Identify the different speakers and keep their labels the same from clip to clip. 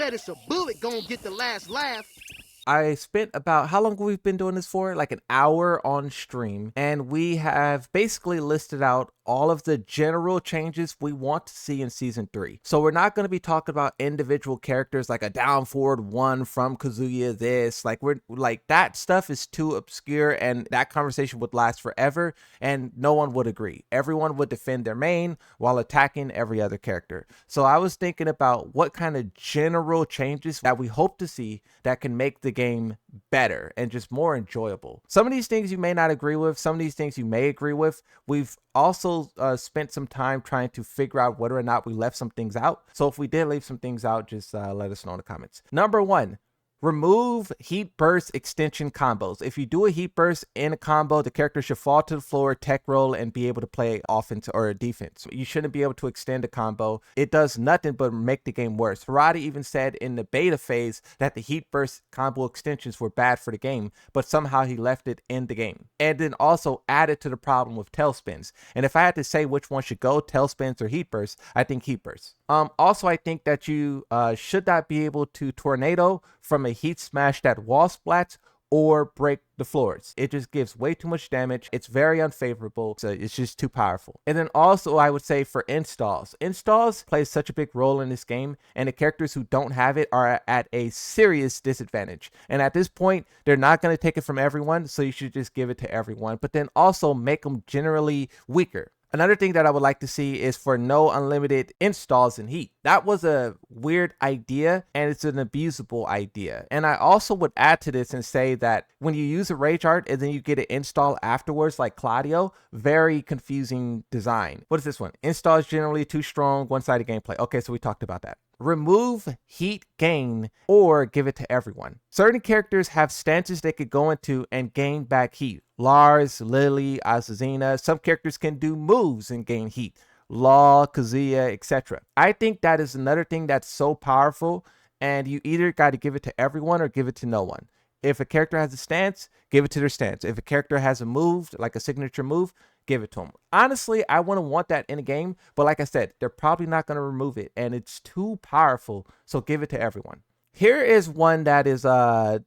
Speaker 1: bet it's a bullet gonna get the last laugh.
Speaker 2: I spent about, how long have we been doing this for? Like an hour on stream. And we have basically listed out all of the general changes we want to see in season 3. So we're not going to be talking about individual characters like a down forward 1 from Kazuya this. Like we're like, that stuff is too obscure and that conversation would last forever and no one would agree. Everyone would defend their main while attacking every other character. So I was thinking about what kind of general changes that we hope to see that can make the game better and just more enjoyable. Some of these things you may not agree with, some of these things you may agree with. We've also spent some time trying to figure out whether or not we left some things out. So if we did leave some things out, just let us know in the comments. Number 1, remove heat burst extension combos. If you do a heat burst in a combo, the character should fall to the floor, tech roll, and be able to play offense or defense. You shouldn't be able to extend a combo. It does nothing but make the game worse. Harada even said in the beta phase that the heat burst combo extensions were bad for the game, but somehow he left it in the game. And then also added to the problem with tailspins. And if I had to say which one should go, tailspins or heat burst, I think heat burst. Also, I think that you should not be able to tornado from a heat smash that wall splats or break the floors. It just gives way too much damage. It's very unfavorable. So it's just too powerful. And then also I would say for installs. Installs play such a big role in this game, and the characters who don't have it are at a serious disadvantage. And at this point, they're not going to take it from everyone, so you should just give it to everyone. But then also make them generally weaker. Another thing that I would like to see is for no unlimited installs in heat. That was a weird idea and it's an abusable idea. And I also would add to this and say that when you use a rage art and then you get an install afterwards like Claudio, very confusing design. What is this one? Install is generally too strong, one-sided gameplay. Okay, so we talked about that. Remove heat gain or give it to everyone. Certain characters have stances they could go into and gain back heat. Lars, Lily, Azazina. Some characters can do moves and gain heat. Law, Kazuya, etc. I think that is another thing that's so powerful, and you either got to give it to everyone or give it to no one. If a character has a stance, give it to their stance. If a character has a move, like a signature move, give it to them. Honestly, I wouldn't want that in a game, but like I said, they're probably not going to remove it, and it's too powerful, so give it to everyone. Here is one that is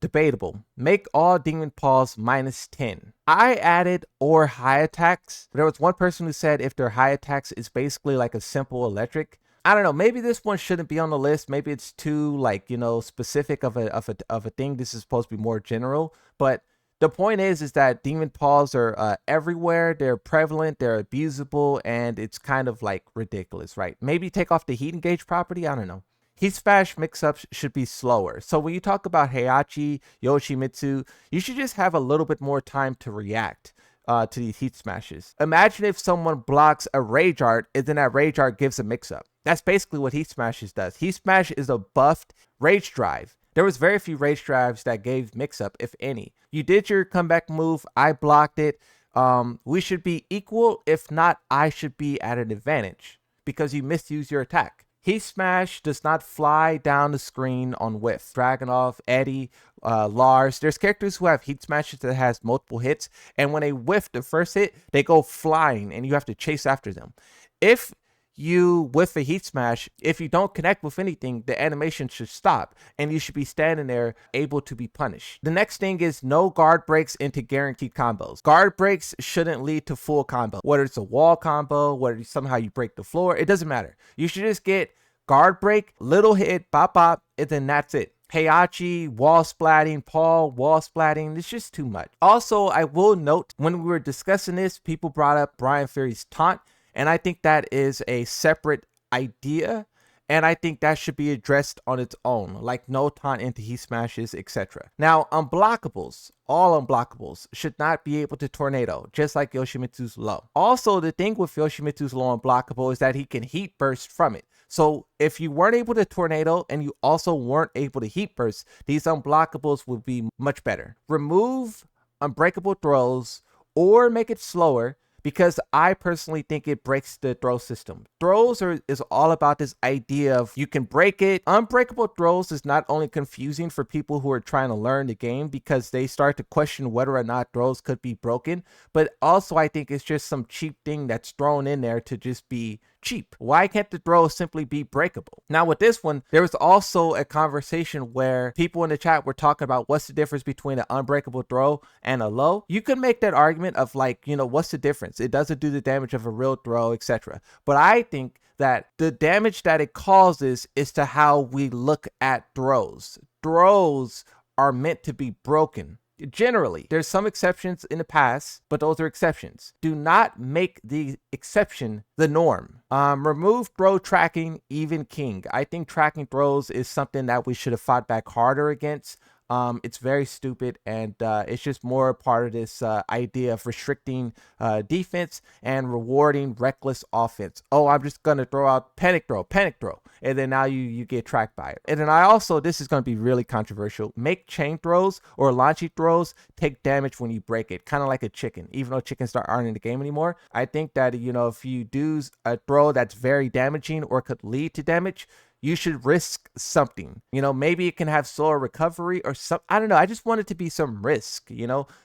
Speaker 2: debatable. Make all demon paws -10. I added or high attacks. There was one person who said if their high attacks is basically like a simple electric. I don't know, maybe this one shouldn't be on the list. Maybe it's too, like, you know, specific of a thing. This is supposed to be more general, but the point is that demon paws are everywhere. They're prevalent, they're abusable, and it's kind of like ridiculous, right? Maybe take off the heat engage property. I don't know. Heat smash mix-ups should be slower. So when you talk about Heihachi, Yoshimitsu, you should just have a little bit more time to react to these heat smashes. Imagine if someone blocks a rage art and then that rage art gives a mix-up. That's basically what heat smashes does. Heat smash is a buffed rage drive. There was very few rage drives that gave mix-up, if any. You did your comeback move, I blocked it. We should be equal. If not, I should be at an advantage because you misused your attack. Heat smash does not fly down the screen on whiff. Dragunov, Eddie, Lars. There's characters who have heat smashes that has multiple hits, and when they whiff the first hit, they go flying, and you have to chase after them. If you whiff a heat smash, if you don't connect with anything, the animation should stop and you should be standing there able to be punished. The next thing is no guard breaks into guaranteed combos. Guard breaks shouldn't lead to full combo. Whether it's a wall combo, whether somehow you break the floor, it doesn't matter. You should just get guard break, little hit, bop bop, and then that's it. Heihachi, wall splatting, Paul, wall splatting, it's just too much. Also, I will note when we were discussing this, people brought up Brian Fury's taunt. And I think that is a separate idea. And I think that should be addressed on its own, like no taunt into heat smashes, etc. Now, unblockables, all unblockables should not be able to tornado, just like Yoshimitsu's low. Also, the thing with Yoshimitsu's low unblockable is that he can heat burst from it. So if you weren't able to tornado and you also weren't able to heat burst, these unblockables would be much better. Remove unbreakable throws or make it slower, because I personally think it breaks the throw system. Throws is all about this idea of you can break it. Unbreakable throws is not only confusing for people who are trying to learn the game because they start to question whether or not throws could be broken, but also I think it's just some cheap thing that's thrown in there to just be cheap. Why can't the throw simply be breakable? Now with this one, there was also a conversation where people in the chat were talking about what's the difference between an unbreakable throw and a low. You could make that argument of like, what's the difference? It doesn't do the damage of a real throw, etc. But I think that the damage that it causes is to how we look at throws. Throws are meant to be broken. Generally, there's some exceptions in the past, but those are exceptions. Do not make the exception the norm. Remove throw tracking, even king. I think tracking throws is something that we should have fought back harder against. It's very stupid, and it's just more part of this idea of restricting defense and rewarding reckless offense. Oh, I'm just gonna throw out panic throw, and then now you get tracked by it. And then this is gonna be really controversial, make chain throws or launchy throws take damage when you break it, kind of like a chicken, even though chickens aren't in the game anymore. I think that, if you do a throw that's very damaging or could lead to damage, you should risk something. Maybe it can have slower recovery or something. I don't know. I just want it to be some risk.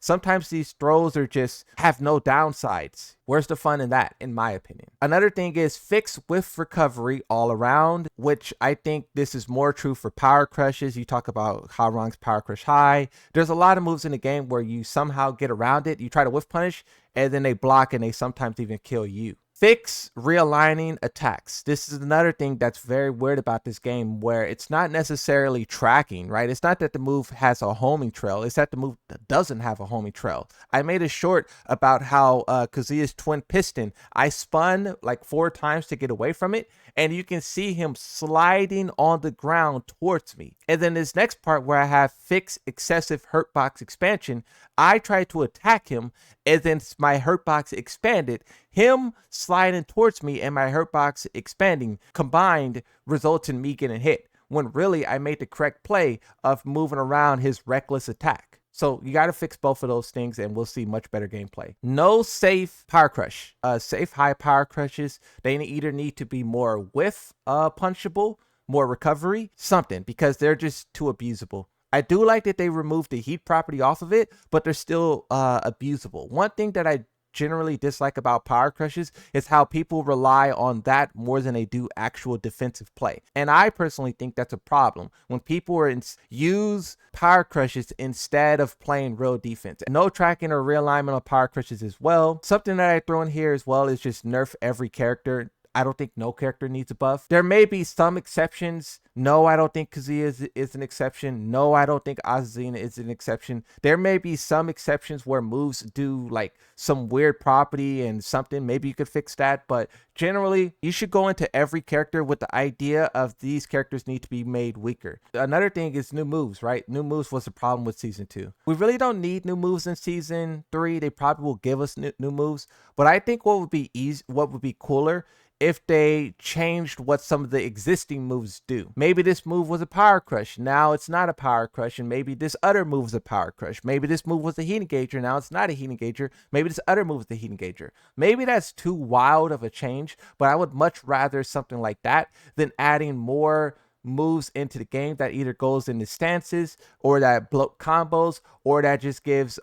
Speaker 2: Sometimes these throws are just have no downsides. Where's the fun in that, in my opinion? Another thing is fix with recovery all around, which I think this is more true for power crushes. You talk about Harong's power crush high. There's a lot of moves in the game where you somehow get around it. You try to whiff punish and then they block and they sometimes even kill you. Fix realigning attacks. This is another thing that's very weird about this game, where it's not necessarily tracking, right? It's not that the move has a homing trail. It's that the move doesn't have a homing trail. I made a short about how Kazuya's twin piston, I spun like 4 times to get away from it, and you can see him sliding on the ground towards me. And then this next part where I have fix excessive hurt box expansion, I tried to attack him, and then my hurt box expanded. Him sliding towards me and my hurt box expanding combined results in me getting hit, when really I made the correct play of moving around his reckless attack. So you got to fix both of those things and we'll see much better gameplay. No safe power crush. Safe high power crushes, they either need to be more whiff punchable, more recovery, something, because they're just too abusable. I do like that they removed the heat property off of it, but they're still abusable. One thing that I generally dislike about power crushes is how people rely on that more than they do actual defensive play. And I personally think that's a problem when people use power crushes instead of playing real defense. No tracking or realignment of power crushes as well. Something that I throw in here as well is just nerf every character. I don't think no character needs a buff. There may be some exceptions. No, I don't think Kazuya is an exception. No, I don't think Azazina is an exception. There may be some exceptions where moves do like some weird property and something. Maybe you could fix that. But generally, you should go into every character with the idea of these characters need to be made weaker. Another thing is new moves, right? New moves was a problem with Season 2. We really don't need new moves in Season 3. They probably will give us new moves. But I think what would be cooler if they changed what some of the existing moves do. Maybe this move was a power crush, now it's not a power crush, and maybe this other move is a power crush. Maybe this move was a heat engager, now it's not a heat engager. Maybe this other move is the heat engager. Maybe that's too wild of a change, but I would much rather something like that than adding more moves into the game that either goes into stances or that block combos or that just gives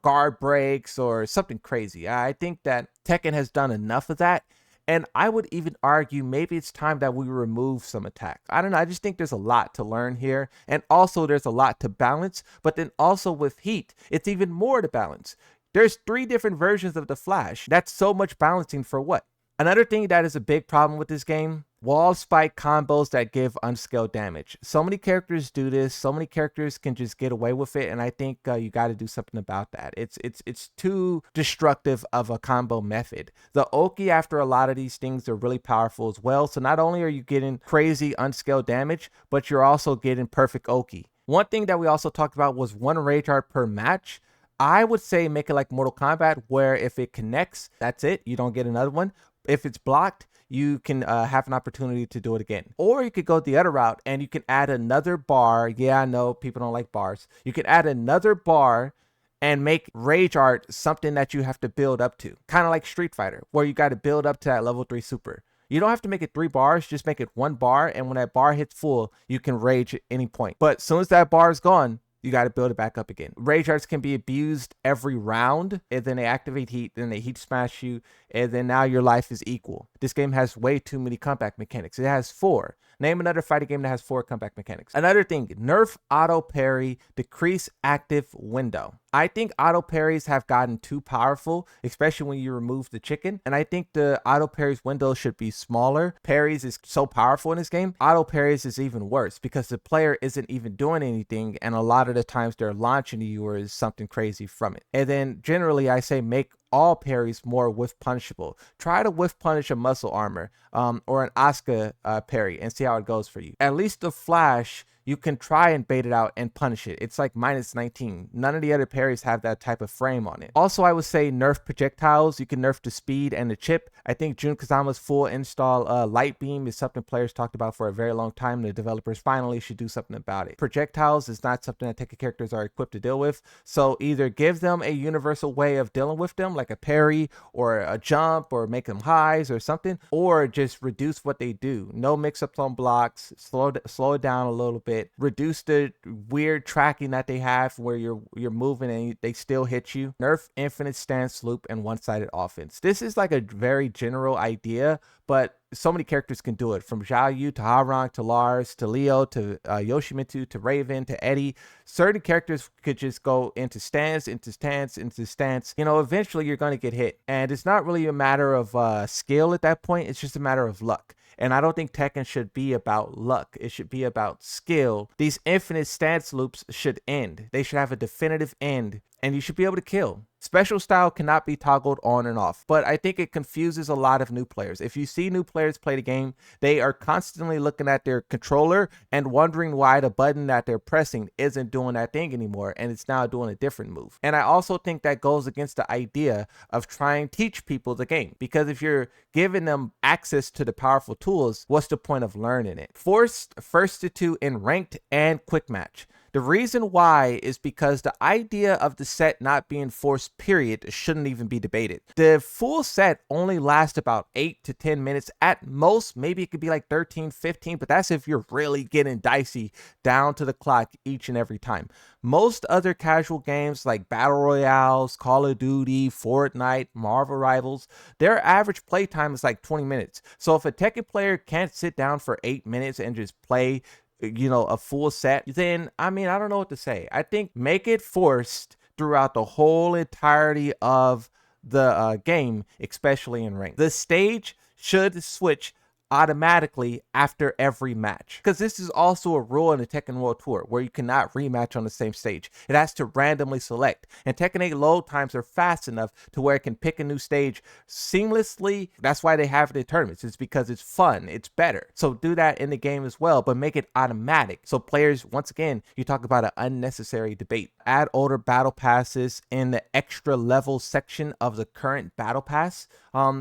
Speaker 2: guard breaks or something crazy. I think that Tekken has done enough of that. And I would even argue maybe it's time that we remove some attacks. I don't know. I just think there's a lot to learn here. And also there's a lot to balance. But then also with heat, it's even more to balance. There's 3 different versions of the Flash. That's so much balancing for what? Another thing that is a big problem with this game, wall spike combos that give unscaled damage. So many characters do this. So many characters can just get away with it, and I think you got to do something about that. It's too destructive of a combo method. The Oki after a lot of these things are really powerful as well. So not only are you getting crazy unscaled damage, but you're also getting perfect Oki. One thing that we also talked about was 1 rage art per match. I would say make it like Mortal Kombat, where if it connects, that's it. You don't get another one. If it's blocked, you can have an opportunity to do it again. Or you could go the other route and you can add another bar. Yeah, I know people don't like bars. You can add another bar and make rage art something that you have to build up to. Kind of like Street Fighter, where you got to build up to that level 3 super. You don't have to make it 3 bars, just make it 1 bar. And when that bar hits full, you can rage at any point. But as soon as that bar is gone, You got to build it back up again. Rage arts can be abused every round, and then they activate heat, then they heat smash you, and then now your life is equal. This game has way too many comeback mechanics. It has 4. Name another fighting game that has 4 comeback mechanics. Another thing, nerf auto parry, decrease active window. I think auto parries have gotten too powerful, especially when you remove the chicken. And I think the auto parries window should be smaller. Parries is so powerful in this game. Auto parries is even worse because the player isn't even doing anything. And a lot of the times they're launching you or is something crazy from it. And then generally I say make all parries more whiff punishable. Try to whiff punish a muscle armor or an Asuka parry and see how it goes for you. At least the flash, you can try and bait it out and punish it. It's like -19. None of the other parries have that type of frame on it. Also, I would say nerf projectiles. You can nerf the speed and the chip. I think Jun Kazama's full install light beam is something players talked about for a very long time. The developers finally should do something about it. Projectiles is not something that Tekken characters are equipped to deal with. So either give them a universal way of dealing with them, like a parry or a jump or make them highs or something, or just reduce what they do. No mix-ups on blocks, slow it down a little bit. Reduce the weird tracking that they have where you're moving and they still hit you. Nerf infinite stance loop and one-sided offense. This is like a very general idea, but so many characters can do it, from Zhao Yu to Harang to Lars to Leo to Yoshimitsu to Raven to Eddie. Certain characters could just go into stance, into stance, into stance. You know, eventually you're going to get hit. And it's not really a matter of skill at that point. It's just a matter of luck. And I don't think Tekken should be about luck. It should be about skill. These infinite stance loops should end. They should have a definitive end, and you should be able to kill. Special style cannot be toggled on and off, but I think it confuses a lot of new players. If you see new players play the game, they are constantly looking at their controller and wondering why the button that they're pressing isn't doing that thing anymore, and it's now doing a different move. And I also think that goes against the idea of trying to teach people the game, because if you're giving them access to the powerful tools, what's the point of learning it? Forced first to 2 in ranked and quick match. The reason why is because the idea of the set not being forced, period, shouldn't even be debated. The full set only lasts about 8 to 10 minutes at most. Maybe it could be like 13, 15, but that's if you're really getting dicey down to the clock each and every time. Most other casual games like Battle Royales, Call of Duty, Fortnite, Marvel Rivals, their average playtime is like 20 minutes. So if a Tekken player can't sit down for 8 minutes and just play, you know, a full set, then I mean, I don't know what to say. I think make it forced throughout the whole entirety of the game, especially in rank. The stage should switch automatically after every match, because this is also a rule in the Tekken World Tour where you cannot rematch on the same stage. It has to randomly select, and Tekken 8 load times are fast enough to where it can pick a new stage seamlessly. That's why they have it in tournaments. It's because it's fun, it's better. So do that in the game as well, but make it automatic so players, once again, you talk about an unnecessary debate. Add older battle passes in the extra level section of the current battle pass.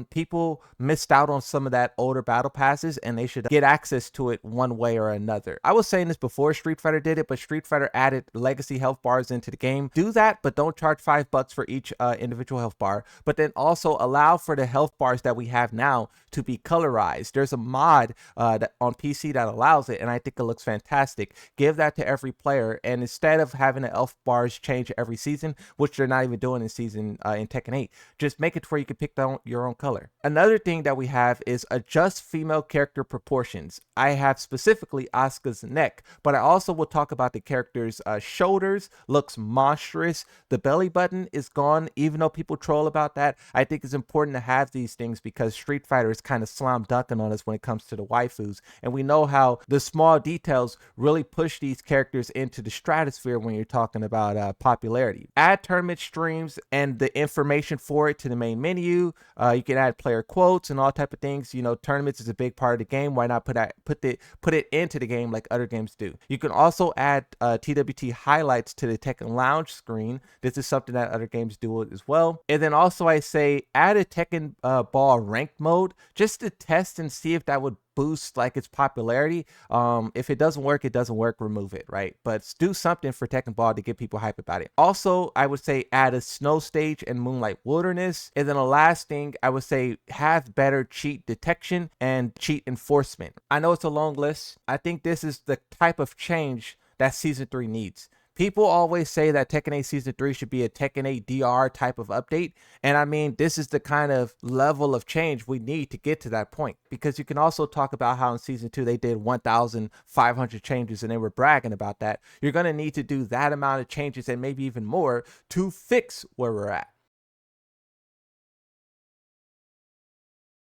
Speaker 2: People missed out on some of that older battle passes, and they should get access to it one way or another. I was saying this before Street Fighter did it, but Street Fighter added legacy health bars into the game. Do that, but don't charge $5 for each individual health bar, but then also allow for the health bars that we have now to be colorized. There's a mod that on PC that allows it, and I think it looks fantastic. Give that to every player, and instead of having the health bars change every season, which they're not even doing in in Tekken 8, just make it to where you can pick your own color. Another thing that we have is adjust female character proportions. I have specifically Asuka's neck, but I also will talk about the character's shoulders. Looks monstrous. The belly button is gone, even though people troll about that. I think it's important to have these things because Street Fighter is kind of slam dunking on us when it comes to the waifus, and we know how the small details really push these characters into the stratosphere when you're talking about popularity. Add tournament streams and the information for it to the main menu. You can add player quotes and all type of things. You know, tournaments is a big part of the game. Why not put it into the game like other games do? You can also add TWT highlights to the Tekken Lounge screen. This is something that other games do as well. And then also I say add a Tekken Ball ranked mode just to test and see if that would boost like its popularity. If it doesn't work, it doesn't work, remove it, right? But do something for Tekken Ball to get people hype about it. Also, I would say add a snow stage and Moonlight Wilderness. And then the last thing I would say, have better cheat detection and cheat enforcement. I know it's a long list. I think this is the type of change that Season 3 needs. People always say that Tekken 8 Season 3 should be a Tekken 8 DR type of update. And I mean, this is the kind of level of change we need to get to that point. Because you can also talk about how in Season 2 they did 1,500 changes and they were bragging about that. You're going to need to do that amount of changes and maybe even more to fix where we're at.